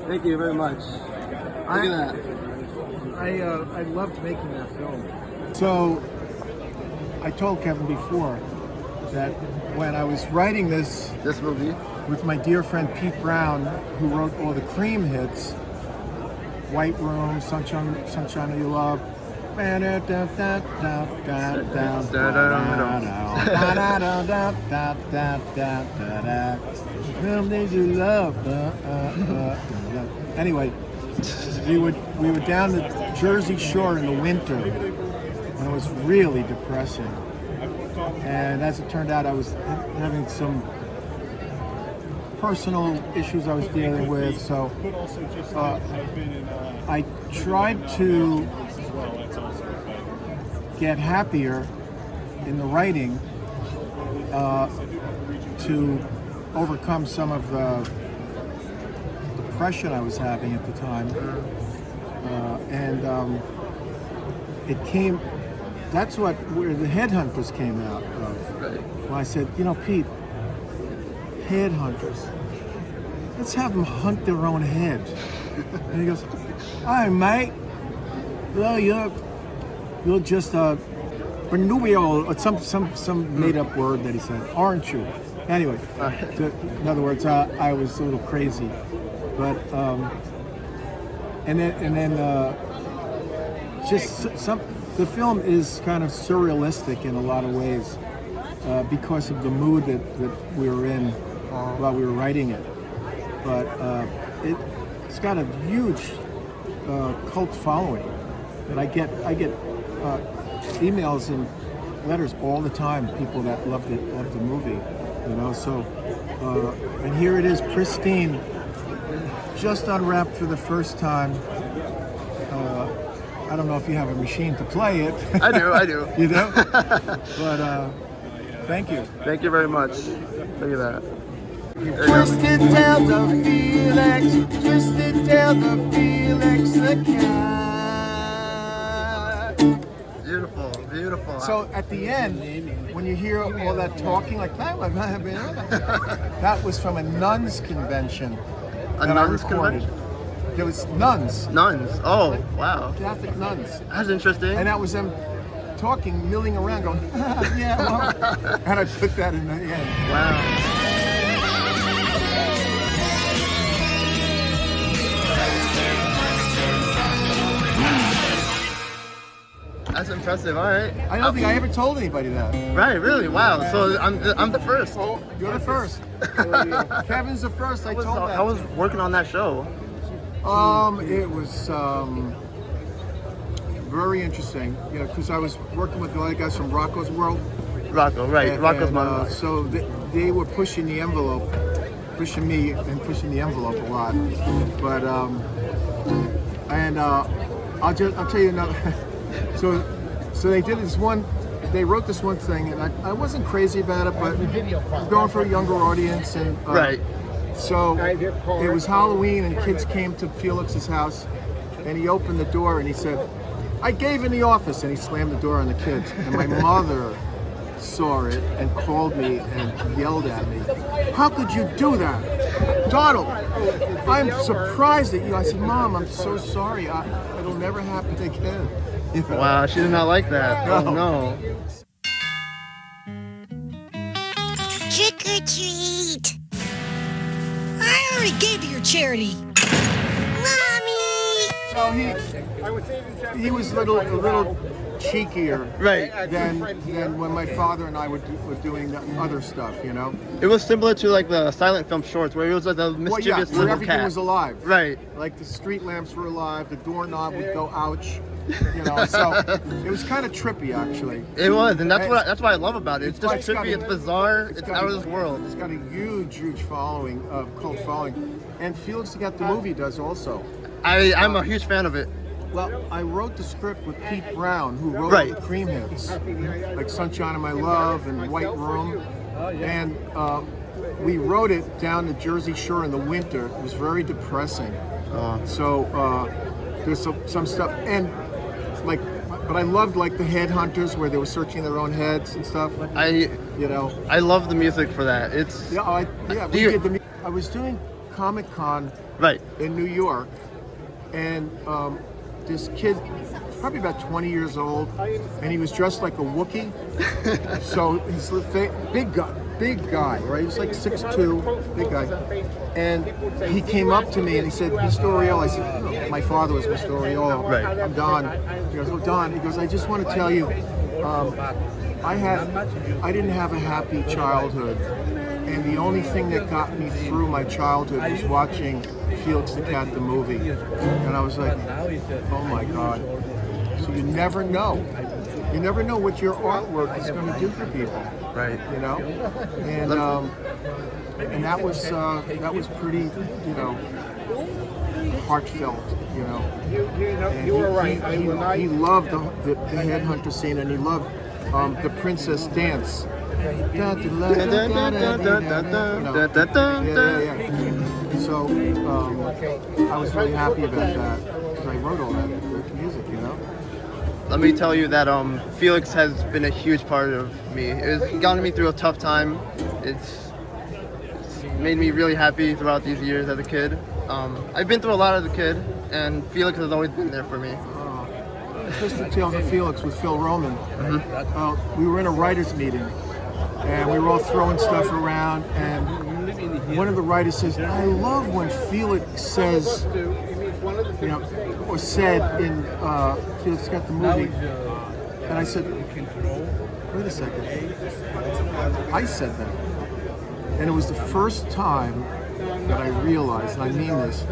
Thank you very much. Look at that. I loved making that film. So, I told Kevin before that when I was writing this movie with my dear friend Pete Brown, who wrote all the Cream hits, White Room, Sunshine of Your Love, Anyway, we were down the Jersey Shore in the winter, and it was really depressing. And as it turned out, I was having some personal issues I was dealing with, so I tried to get happier in the writing to overcome some of the depression I was having at the time. It came, that's where the Headhunters came out of. Right. When I said, you know, Pete, Headhunters, let's have them hunt their own head. And he goes, all right, mate. Well, you're just a Benuio, or some made-up word that he said, aren't you? Anyway, in other words, I was a little crazy, but and then just the film is kind of surrealistic in a lot of ways because of the mood that we were in while we were writing it. But it's got a huge cult following, and I get emails and letters all the time, people that love the movie, you know. So and here it is, pristine, just unwrapped for the first time. I don't know if you have a machine to play it. I do. You do? But thank you. Thank you very much. Look at that. Twisted tales of Felix, twisted tales of Felix the Cat. Beautiful, beautiful. So at the end, when you hear all that talking, like that was from a nuns convention. A that nuns I recorded. convention? There was nuns. Nuns. Oh, wow. Catholic nuns. That's interesting. And that was them talking, milling around, going, yeah, well. And I put that in the end. Wow. That's impressive. All right. I don't think I ever told anybody that. Right. Really. Wow. So I'm the first. You're the first. Kevin's the first. I told that. I was working on that show. It was very interesting, you know, because I was working with a lot of guys from Rocco's World. Rocco, right? Rocco's mom. So they were pushing the envelope, pushing me and pushing the envelope a lot. But I'll tell you another. So they did this one. They wrote this one thing, and I wasn't crazy about it, but going for a younger audience, and right. So it was Halloween, and kids came to Felix's house, and he opened the door and he said, "I gave in the office," and he slammed the door on the kids. And my mother saw it and called me and yelled at me, "How could you do that? Donald, I'm surprised at you." I said, "Mom, I'm so sorry. It'll never happen again." You know? Wow, she did not like that. No. Oh no. Trick or treat. I already gave you your charity. Mommy! So he was a little cheekier, Right. than when my father and I were doing the other stuff, you know. It was similar to like the silent film shorts, where it was like the mischievous where little everything cat. was alive. Right. Like the street lamps were alive, the doorknob would go ouch, you know. So it was kind of trippy, actually. It was, and that's what I love about it. It's just got trippy, it's bizarre, it's out of this world. It's got a huge following, cult following, and Felix The Cat the movie does also. I'm a huge fan of it. Well, I wrote the script with Pete Brown, who wrote Right. the Cream hits, like Sunshine of My Love and White Room. And we wrote it down the Jersey Shore in the winter. It was very depressing. So there's some stuff. And like But I loved like the headhunters where they were searching their own heads and stuff. I love the music for that. It's I was doing Comic-Con right in New York, and this kid, probably about 20 years old, and he was dressed like a Wookiee. So he's big guy, right? He was like 6'2", big guy. And he came up to me and he said, "Mr. Oriolo." I said, "Oh, my father was Mr. Oriolo. Right. I'm Don." He goes, "Oh, Don." He goes, "I just want to tell you, I didn't have a happy childhood, and the only thing that got me through my childhood was watching Felix the Cat, the movie." And I was like, "Oh my God." So you never know. You never know what your artwork is going to do for people. Right. You know? And that was pretty, heartfelt, And you were right. He loved the headhunter scene, and he loved the princess dance. So I was really happy about that because I wrote all that music, Let me tell you that Felix has been a huge part of me. It's gotten me through a tough time. It's made me really happy throughout these years as a kid. I've been through a lot as a kid, and Felix has always been there for me. Twisted Tales of Felix with Phil Roman. We were in a writers' meeting, and we were all throwing stuff around, and one of the writers says, "I love when Felix says, or said in Felix Got the Movie." And I said, "Wait a second. I said that." And it was the first time that I realized, and I mean this,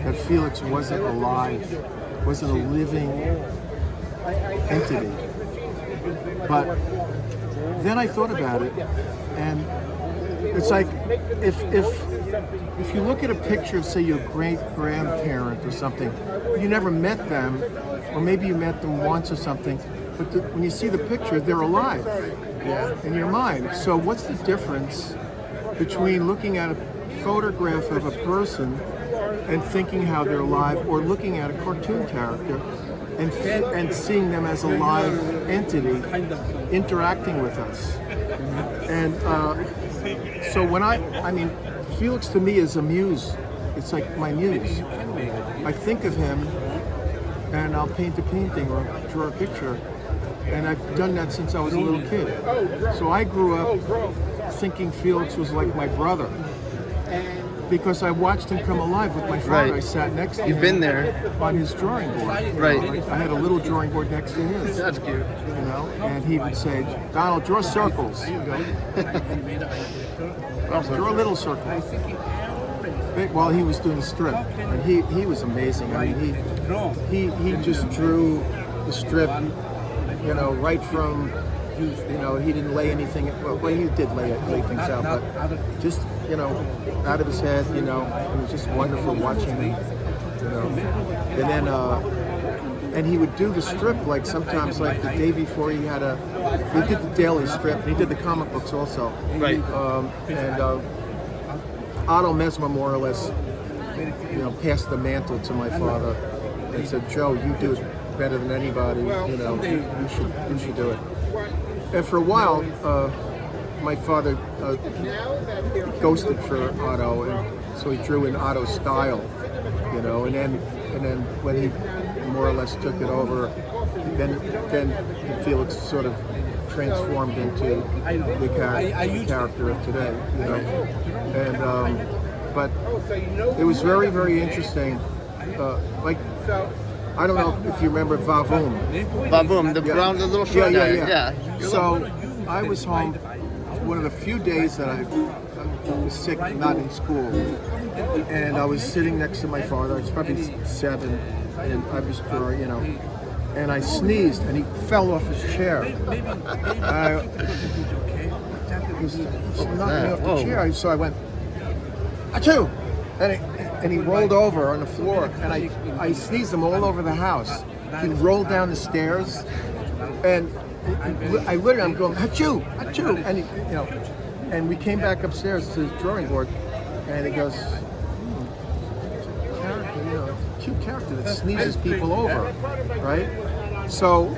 that Felix wasn't alive, wasn't a living entity. But then I thought about it, and it's like if you look at a picture of, say, your great-grandparent or something, you never met them, or maybe you met them once or something, but when you see the picture, they're alive in your mind. So what's the difference between looking at a photograph of a person and thinking how they're alive, or looking at a cartoon character and seeing them as a live entity interacting with us? And so when I mean, Felix to me is a muse. It's like my muse. I think of him and I'll paint a painting or draw a picture. And I've done that since I was a little kid. So I grew up thinking Felix was like my brother, because I watched him come alive with my father. Right. I sat next to him. You've been there. On his drawing board. Right. I had a little drawing board next to his. That's cute. And he would say, "Donald, draw circles." Draw little circles. While he was doing the strip, and he was amazing. I mean, he just drew the strip, right from, he didn't lay anything. Well, he did lay things out, but just out of his head. It was just wonderful watching him. And then and he would do the strip like sometimes like the day before he did the daily strip. And he did the comic books also. Right. And Otto Mesmer more or less, passed the mantle to my father and said, "Joe, you do it better than anybody. You should do it." And for a while, my father ghosted for Otto, and so he drew in Otto's style, and then when he more or less took it over, then Felix sort of transformed into the character of today, And but it was very, very interesting. I don't know if you remember Vavoom. Vavoom, the brown, the little short guy. Yeah. So I was home one of the few days that I was sick, not in school, and I was sitting next to my father. I was probably 7, and I was drawing, and I sneezed, and he fell off his chair. He was knocked me off the chair. So I went, "Achoo!" And he rolled over on the floor, and I sneezed him all over the house. He rolled down the stairs, and I'm going, "Achoo! Achoo!" And and we came back upstairs to the drawing board, and he goes, "Cute character that sneezes people over, right?" So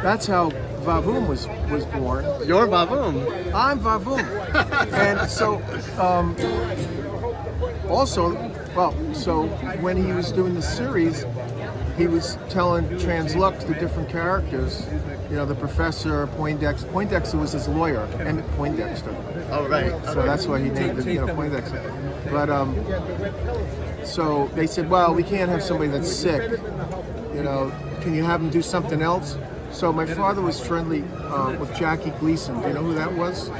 that's how Vavoom was born. You're Vavoom. I'm Vavoom. And so, also, well, so when he was doing the series, he was telling Translux the different characters. You know, the professor, Poindexter. Poindexter was his lawyer, Emmett Poindexter. Oh, right. So that's why he named it, Poindexter. But so they said, well, we can't have somebody that's sick. You know, can you have him do something else? So my father was friendly with Jackie Gleason. Do you know who that was?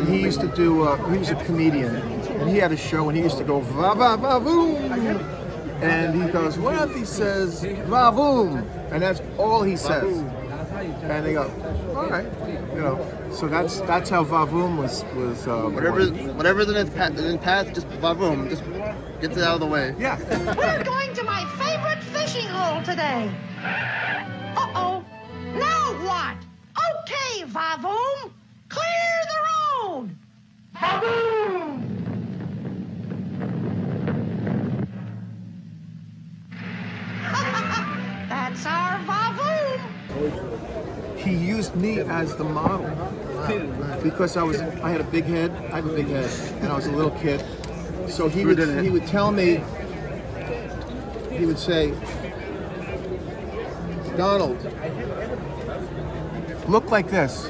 He used to do. He was a comedian, and he had a show, and he used to go Vavoom, and he goes, what if he says Vavoom, and that's all he says. And they go, all right, you know. So that's how Vavoom was. Whatever's in his path, just Vavoom, just gets it out of the way. Yeah. We're going to my favorite fishing hole today. Uh-oh. Now what? Okay, Vavoom. Clear the road. Vavoom! That's our Vavoom. He used me as the model because I had a big head. I have a big head, and I was a little kid. So he would tell me. He would say, Donald, look like this.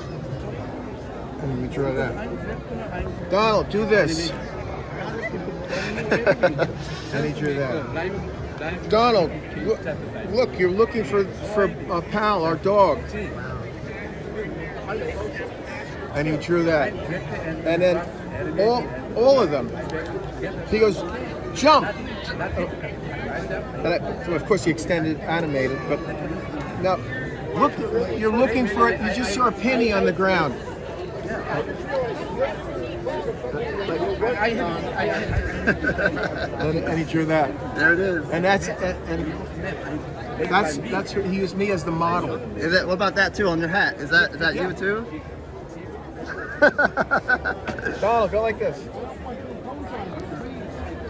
And he would draw that. Donald, do this. And he drew that. Donald, look, you're looking for a pal, our dog. And he drew that. And then all of them. He goes, jump. And of course he extended animated, but now look, you're looking for it, you just saw a penny on the ground. And he drew that. There it is. And that's he used me as the model. Is that, what about that too on your hat? Is that Yeah. you too? Donald, go like this.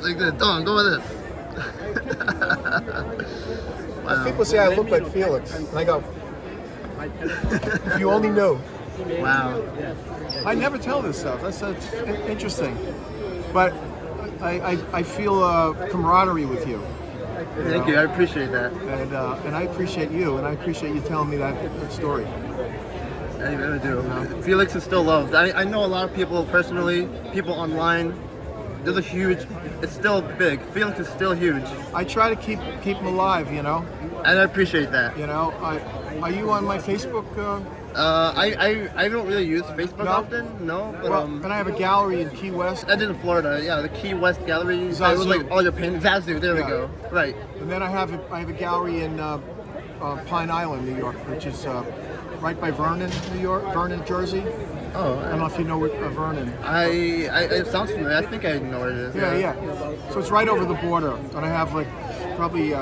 Like this. Don, go with this. Wow. People say I look like Felix, and I go, if you only knew. Wow. I never tell this stuff. That's interesting. But I feel camaraderie with you. Thank you. I appreciate that. And I appreciate you, and I appreciate you telling me that story. I really do. Felix is still loved. I know a lot of people personally, people online. There's a huge, it's still big. Felix is still huge. I try to keep him alive, you know. And I appreciate that. You know, are you on my Facebook? I don't really use Facebook No? often, no. But Well, and I have a gallery in Key West, I did in Florida, yeah, the Key West Gallery. It was Zazu. like all your paintings. Zazu, there we Yeah. go. Right. and then I have a gallery in Pine Island, New York, which is right by Vernon, New York, Vernon, Jersey. Oh, I don't know if you know what Vernon. it sounds familiar. I think I know where it is. Yeah. So it's right over the border, and I have like probably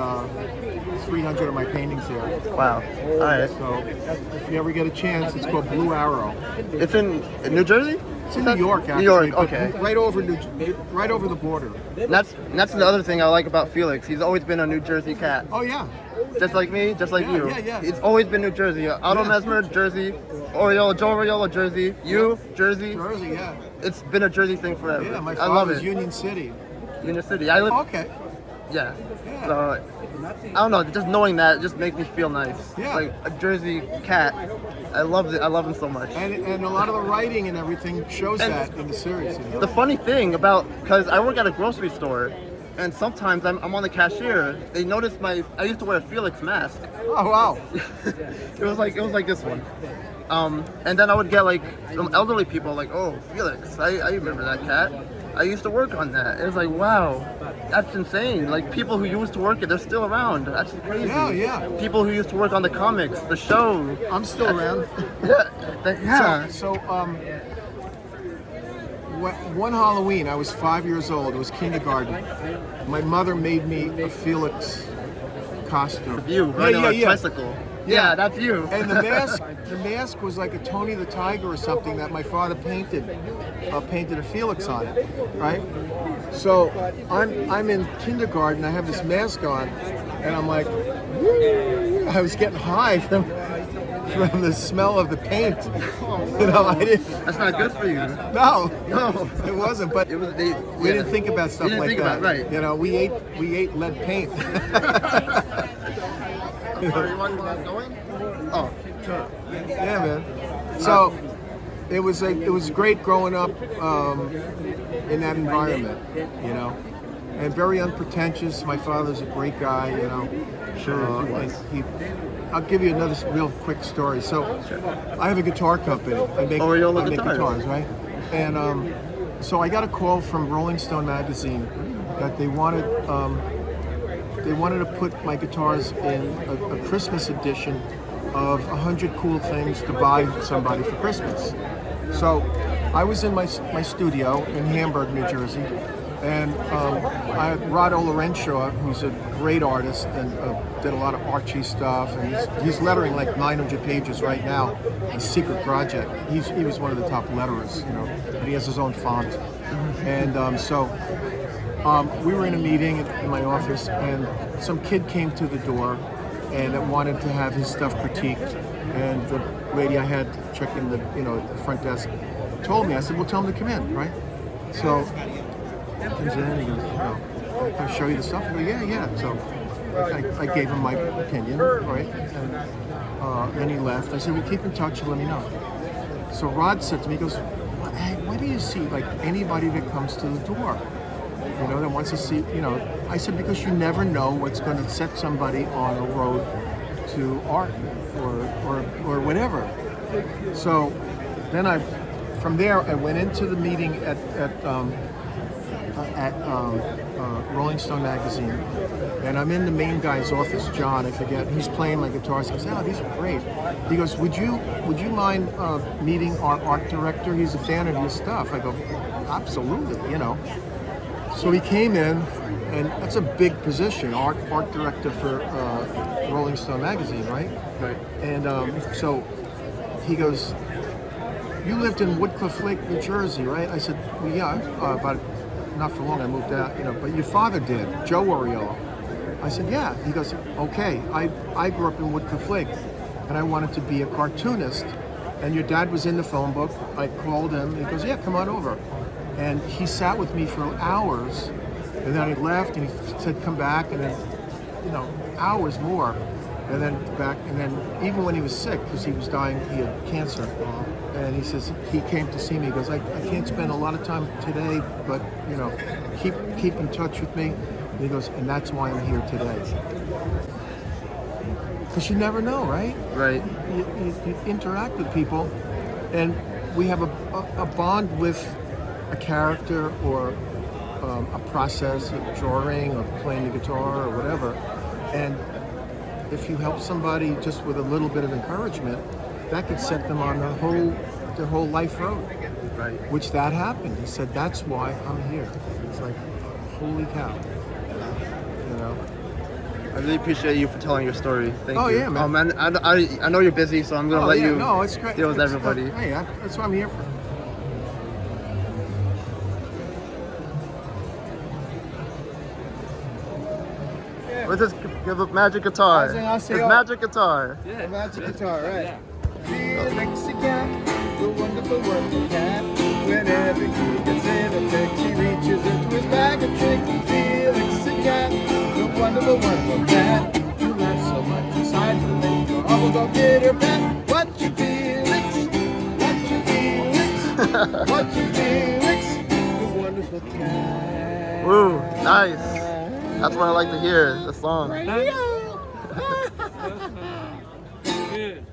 300 of my paintings there. Wow. All right. So if you ever get a chance, it's called Blue Arrow. It's in New Jersey? It's in New York, actually. New York, but okay. Right over the border. That's the other thing I like about Felix. He's always been a New Jersey cat. Oh yeah. Just like me, just like Yeah, you. yeah. It's always been New Jersey. Otto Mesmer, Jersey. Oriolo, Joe Oriolo, Jersey. You, Jersey. Jersey, yeah. It's been a Jersey thing forever. Yeah, my I love father's it. Union City. Union City. I live. Okay. Yeah. Yeah. So, I don't know. Just knowing that just makes me feel nice. Yeah. Like a Jersey cat. I love it. I love him so much. And a lot of the writing and everything shows that in the series. You know? The funny thing about, because I work at a grocery store, and sometimes I'm on the cashier. They notice I used to wear a Felix mask. Oh wow. It was like this one. And then I would get like some elderly people like, oh, Felix, I remember that cat. I used to work on that. It was like, wow, that's insane. Like people who used to work it, they're still around. That's crazy. Yeah. People who used to work on the comics, the show. I'm still around. Yeah. So one Halloween, I was 5 years old. It was kindergarten. My mother made me a Felix costume. You riding on a tricycle. Yeah, that's you. And the mask was like a Tony the Tiger or something that my father painted a Felix on it, right? So I'm in kindergarten. I have this mask on, and I'm like, I was getting high from from the smell of the paint. You know, I didn't. That's not good for you. No, No. it wasn't. But It was. we didn't think about stuff didn't like think that. about it, right. You know, we ate lead paint. Are you wondering about going? Oh, sure. Yeah, man. So it was great growing up in that environment, you know, and very unpretentious. My father's a great guy, you know. Sure, he was. I'll give you another real quick story. So I have a guitar company. I make Oriolo guitars, right? And so I got a call from Rolling Stone magazine that they wanted to put my guitars in a Christmas edition of 100 cool things to buy somebody for Christmas. So I was in my studio in Hamburg, New Jersey, and I had Rod Olorenshaw, who's a great artist and did a lot of Archie stuff, and he's lettering like 900 pages right now, a secret project. He was one of the top letterers, you know, and he has his own font. And so we were in a meeting in my office, and some kid came to the door and wanted to have his stuff critiqued. And the lady I had checking the front desk told me. I said, "Well, tell him to come in, right?" So he comes in and he goes, "Oh, can I show you the stuff?" I go, "Yeah." So I gave him my opinion, right? And then he left. I said, "Well, keep in touch and let me know." So Rod said to me, he goes, "Why do you see like anybody that comes to the door, you know, that wants to see, you know?" I said, "Because you never know what's going to set somebody on a road to art or whatever." So then from there I went into the meeting at Rolling Stone magazine, and I'm in the main guy's office, John, I forget. He's playing my guitars. He says, "Oh, these are great." He goes, "Would you mind meeting our art director? He's a fan of your stuff." I go, "Absolutely," you know. So he came in, and that's a big position, art director for Rolling Stone magazine, right? Right. And so he goes, "You lived in Woodcliff Lake, New Jersey, right?" I said, "Well, yeah, but not for long. I moved out, you know. But your father did, Joe Oriolo." I said, "Yeah." He goes, "Okay, I grew up in Woodcliff Lake, and I wanted to be a cartoonist. And your dad was in the phone book. I called him. He goes, 'Yeah, come on over.' And he sat with me for hours, and then he left, and he said, 'Come back,' and then, you know, hours more, and then back, and then even when he was sick, because he was dying, he had cancer, and he says, he came to see me, he goes, I can't spend a lot of time today, but, you know, keep in touch with me," and he goes, "And that's why I'm here today." Because you never know, right? Right. You interact with people, and we have a bond with a character or a process of drawing or playing the guitar or whatever. And if you help somebody just with a little bit of encouragement, that could set them on their whole life road. Right. Which that happened. He said, "That's why I'm here." It's like, holy cow. You know? I really appreciate you for telling your story. Thank you. Oh, yeah, man. Oh, man, I know you're busy, so I'm gonna let you No, it's great. deal with everybody. Hey, that's what I'm here for. What's this? Give a magic guitar. I'll It's say, magic guitar. A magic guitar, right? Felix the Cat, the wonderful, wonderful cat. Whenever he gets in a fix, he reaches into his bag of tricks. Felix the Cat, the wonderful, wonderful cat. You laugh so much inside to make your arm go bitter pat. What you Felix? What you Felix? What you Felix? The wonderful cat. Woo, nice. That's what I like to hear, the song. Radio. Good.